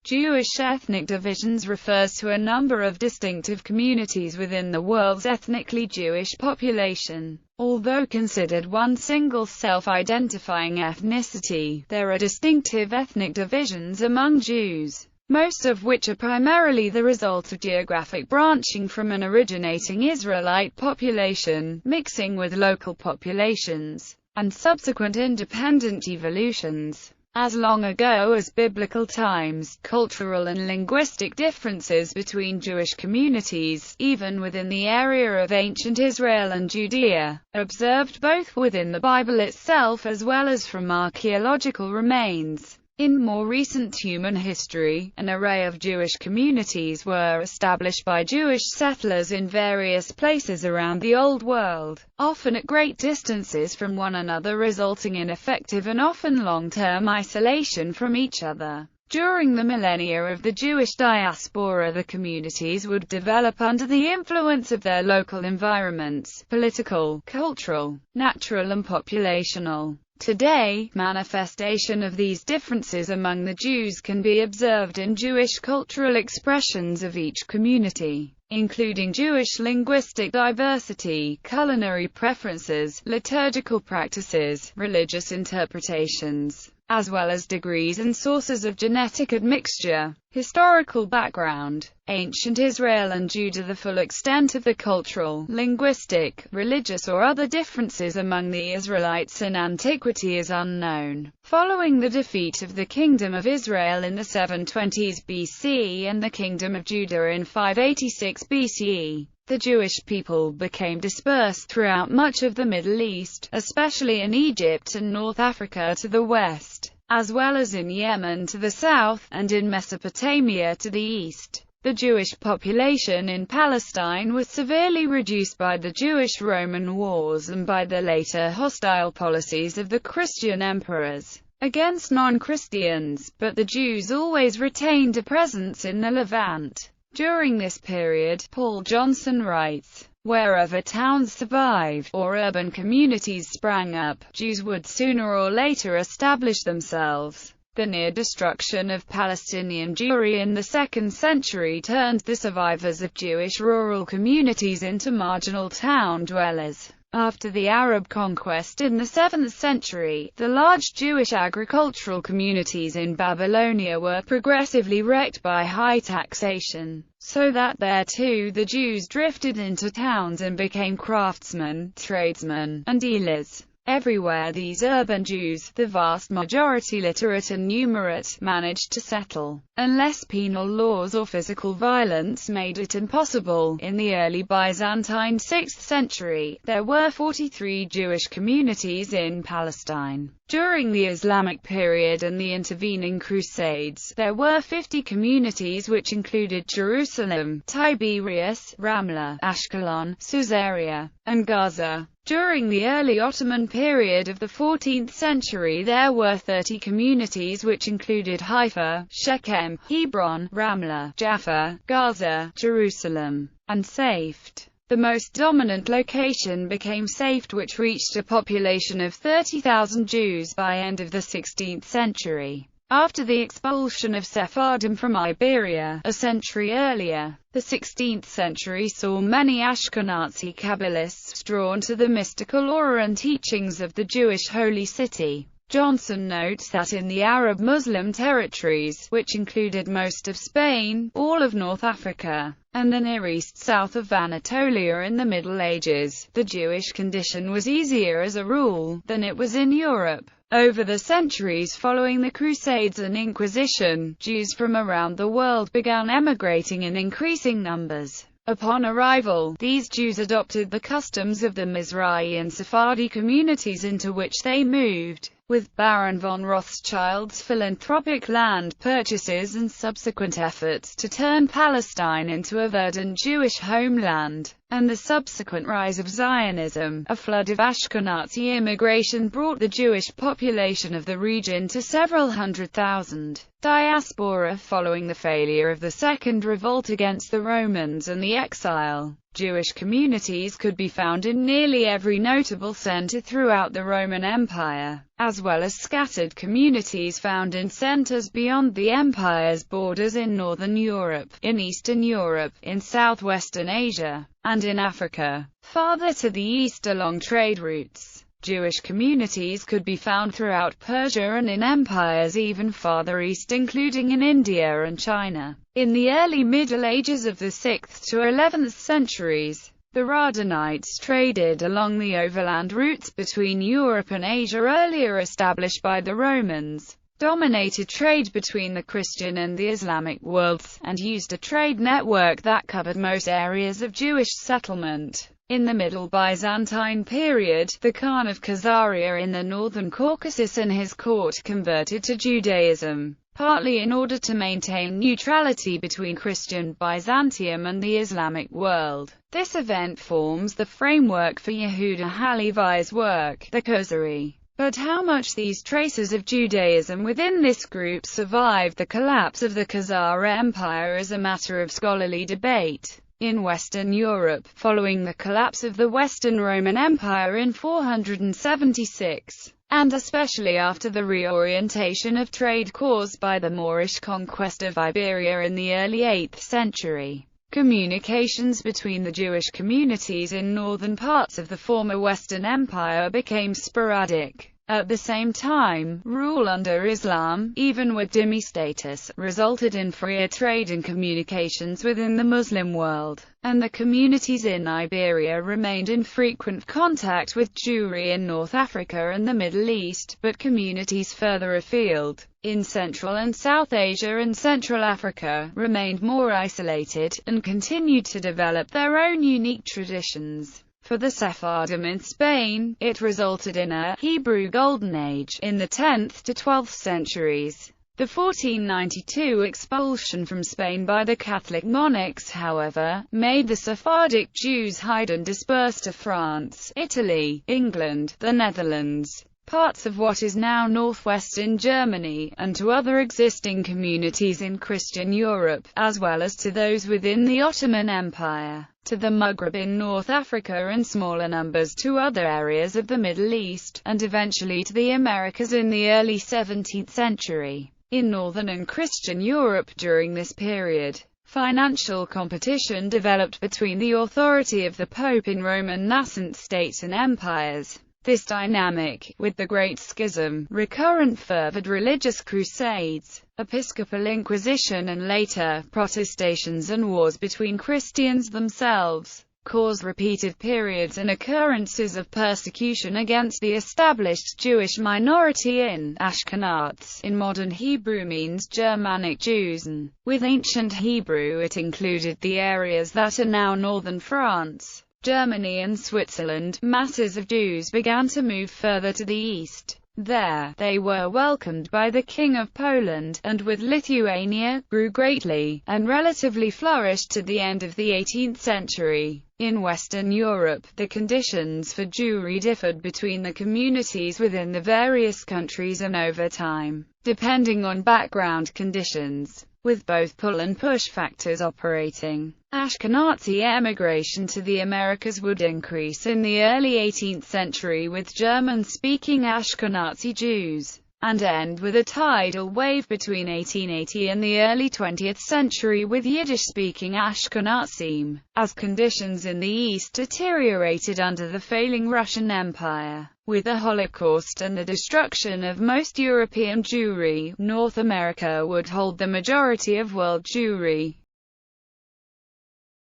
Jewish ethnic divisions refers to a number of distinctive communities within the world's ethnically Jewish population. Although considered one single self-identifying ethnicity, there are distinctive ethnic divisions among Jews, most of which are primarily the result of geographic branching from an originating Israelite population, mixing with local populations, and subsequent independent evolutions. As long ago as biblical times, cultural and linguistic differences between Jewish communities, even within the area of ancient Israel and Judea, are observed both within the Bible itself as well as from archaeological remains. In more recent human history, an array of Jewish communities were established by Jewish settlers in various places around the Old World, often at great distances from one another, resulting in effective and often long-term isolation from each other. During the millennia of the Jewish diaspora, the communities would develop under the influence of their local environments, political, cultural, natural and populational. Today, manifestation of these differences among the Jews can be observed in Jewish cultural expressions of each community, including Jewish linguistic diversity, culinary preferences, liturgical practices, religious interpretations, as well as degrees and sources of genetic admixture. Historical background: ancient Israel and Judah. The full extent of the cultural, linguistic, religious or other differences among the Israelites in antiquity is unknown. Following the defeat of the Kingdom of Israel in the 720s BC and the Kingdom of Judah in 586 BCE, the Jewish people became dispersed throughout much of the Middle East, especially in Egypt and North Africa to the west, as well as in Yemen to the south, and in Mesopotamia to the east. The Jewish population in Palestine was severely reduced by the Jewish-Roman wars and by the later hostile policies of the Christian emperors against non-Christians, but the Jews always retained a presence in the Levant. During this period, Paul Johnson writes, "Wherever towns survived, or urban communities sprang up, Jews would sooner or later establish themselves." The near destruction of Palestinian Jewry in the 2nd century turned the survivors of Jewish rural communities into marginal town dwellers. After the Arab conquest in the 7th century, the large Jewish agricultural communities in Babylonia were progressively wrecked by high taxation, so that there too the Jews drifted into towns and became craftsmen, tradesmen, and dealers. Everywhere these urban Jews, the vast majority literate and numerate, managed to settle, unless penal laws or physical violence made it impossible. In the early Byzantine 6th century, there were 43 Jewish communities in Palestine. During the Islamic period and the intervening Crusades, there were 50 communities which included Jerusalem, Tiberias, Ramla, Ashkelon, Caesarea, and Gaza. During the early Ottoman period of the 14th century, there were 30 communities which included Haifa, Shechem, Hebron, Ramla, Jaffa, Gaza, Jerusalem, and Safed. The most dominant location became Safed, which reached a population of 30,000 Jews by end of the 16th century. After the expulsion of Sephardim from Iberia, a century earlier, the 16th century saw many Ashkenazi Kabbalists drawn to the mystical aura and teachings of the Jewish holy city. Johnson notes that in the Arab Muslim territories, which included most of Spain, all of North Africa, and the Near East south of Anatolia in the Middle Ages, the Jewish condition was easier as a rule than it was in Europe. Over the centuries following the Crusades and Inquisition, Jews from around the world began emigrating in increasing numbers. Upon arrival, these Jews adopted the customs of the Mizrahi and Sephardi communities into which they moved. With Baron von Rothschild's philanthropic land purchases and subsequent efforts to turn Palestine into a verdant Jewish homeland, and the subsequent rise of Zionism, a flood of Ashkenazi immigration brought the Jewish population of the region to several 100,000. Diaspora. Following the failure of the Second Revolt against the Romans and the exile Jewish communities could be found in nearly every notable center throughout the Roman Empire, as well as scattered communities found in centers beyond the empire's borders in Northern Europe, in Eastern Europe, in Southwestern Asia, and in Africa. Farther to the east along trade routes, Jewish communities could be found throughout Persia and in empires even farther east, including in India and China. In the early Middle Ages of the 6th to 11th centuries, the Radhanites traded along the overland routes between Europe and Asia earlier established by the Romans, dominated trade between the Christian and the Islamic worlds, and used a trade network that covered most areas of Jewish settlement. In the Middle Byzantine period, the Khan of Khazaria in the northern Caucasus and his court converted to Judaism, partly in order to maintain neutrality between Christian Byzantium and the Islamic world. This event forms the framework for Yehuda Halevi's work, the Khazari. But how much these traces of Judaism within this group survived the collapse of the Khazar Empire is a matter of scholarly debate. In Western Europe, following the collapse of the Western Roman Empire in 476, and especially after the reorientation of trade caused by the Moorish conquest of Iberia in the early 8th century, communications between the Jewish communities in northern parts of the former Western Empire became sporadic. At the same time, rule under Islam, even with dhimmi status, resulted in freer trade and communications within the Muslim world, and the communities in Iberia remained in frequent contact with Jewry in North Africa and the Middle East, but communities further afield, in Central and South Asia and Central Africa, remained more isolated, and continued to develop their own unique traditions. For the Sephardim in Spain, it resulted in a Hebrew Golden Age in the 10th to 12th centuries. The 1492 expulsion from Spain by the Catholic monarchs, however, made the Sephardic Jews hide and disperse to France, Italy, England, the Netherlands, parts of what is now northwestern Germany, and to other existing communities in Christian Europe, as well as to those within the Ottoman Empire, to the Maghreb in North Africa and smaller numbers to other areas of the Middle East, and eventually to the Americas in the early 17th century. In Northern and Christian Europe during this period, financial competition developed between the authority of the Pope in Rome and nascent states and empires. This dynamic, with the Great Schism, recurrent fervid religious crusades, episcopal inquisition and later, protestations and wars between Christians themselves, caused repeated periods and occurrences of persecution against the established Jewish minority in Ashkenaz. In modern Hebrew means Germanic Jews, and with ancient Hebrew it included the areas that are now northern France, Germany and Switzerland. Masses of Jews began to move further to the east. There, they were welcomed by the King of Poland, and with Lithuania, grew greatly, and relatively flourished to the end of the 18th century. In Western Europe, the conditions for Jewry differed between the communities within the various countries and over time, depending on background conditions, with both pull and push factors operating. Ashkenazi emigration to the Americas would increase in the early 18th century with German-speaking Ashkenazi Jews, and end with a tidal wave between 1880 and the early 20th century with Yiddish-speaking Ashkenazim, as conditions in the East deteriorated under the failing Russian Empire. With the Holocaust and the destruction of most European Jewry, North America would hold the majority of world Jewry.